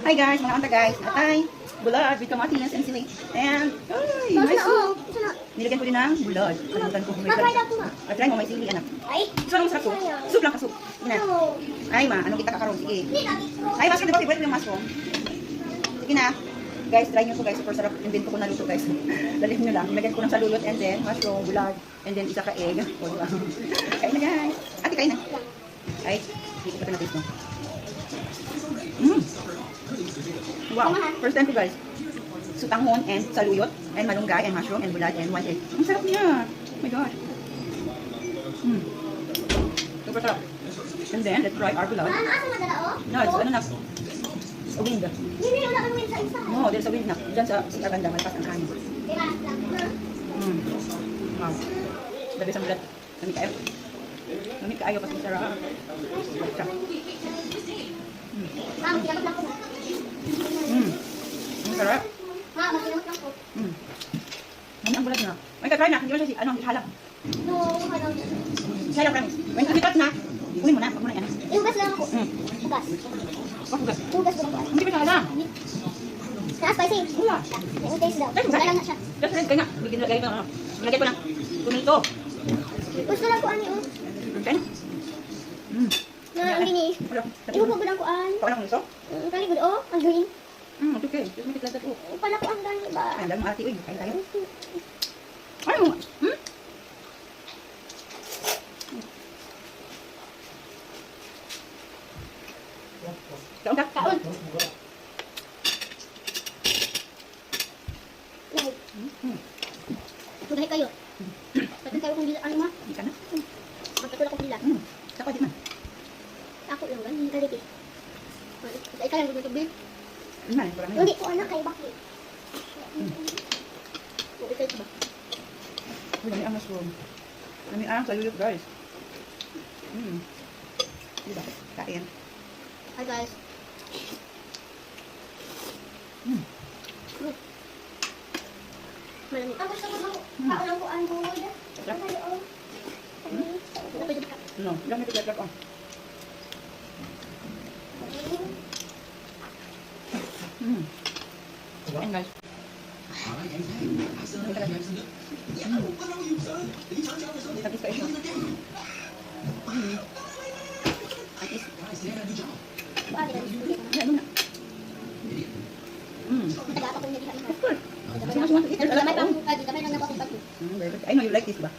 Hi guys, mga anta guys. Atay, bulad with kamatis and sili. And, ay, may soup. Nilagyan ko din ng bulad. Kalimutan ko. Try mo, may sili, anak. Gusto mo masarap to? Soup lang ka soup. Ina. Ay ma, anong kita kakaroon? Sige. Ay, mushroom, di ba? Favorite ko yung mushroom. Sige na. Guys, try nyo to guys. Super sarap. Invento ko na luto guys. Dalhin nyo lang. Nilagyan ko ng saluyot and then mushroom, bulad. And then isa ka egg. Kain na guys. Ate, kain na. Ay, hindi ko pa na-taste mo. Wow, first time ko guys. Sutanghon and saluyot and malunggay and mushroom and bulad and one egg. Ang sarap niya. Oh my gosh. Super sarap. And then, let's try our bulad. No, it's ano na. A wind. No, there's a wind na. Diyan sa Aganda, malakas ang kanin. Wow. Lagi sa bulad. Lamig kayo. Lamig kayo kasi sarap. Ang sarap. Ano ang bulad na? May katry na. Hindi mo siya ano, halang. Halang kami. When kumikat na, uwi mo na. Pag mo na yan. Hugas lang ako. Hugas. Hugas. Hugas ko lang po. Hindi ko siya halang. Na-spicy. Wala. Yung taste daw. Wala lang na siya. Just rin, kaya nga. Nilagay ko na. Nilagay ko ng tomato. Gusto lang ko ani o. Okay na. Ang gini. Ihubo ko lang ko an. Paka lang gusto? Kali good o. Ang green. It's okay. Just make it like that. Pala ko ang gani ba? Ay, lang ate. Uy, kain tayo. Ano? Kaon ka? Kaon. Magahi kayo. Pati kayo kung dila. Ano ma? Hindi ka na? Magkatulak kong dila. Saka di man. Ako lang gan. Hindi kaliti. Ay kaya gusto tubig. Ano? Parang Hindi ko anak kay bakit. Uy, kayo ba? Uy, dami ang mushroom. Dami ang saluyot, guys. Diba? Kain. Hi guys. Malamig. Ako sa mga kaulang ko ang gold. No, dami ko like oh. Kain, guys. Tapos kayo. Ano na? Of course. I know you like this ba?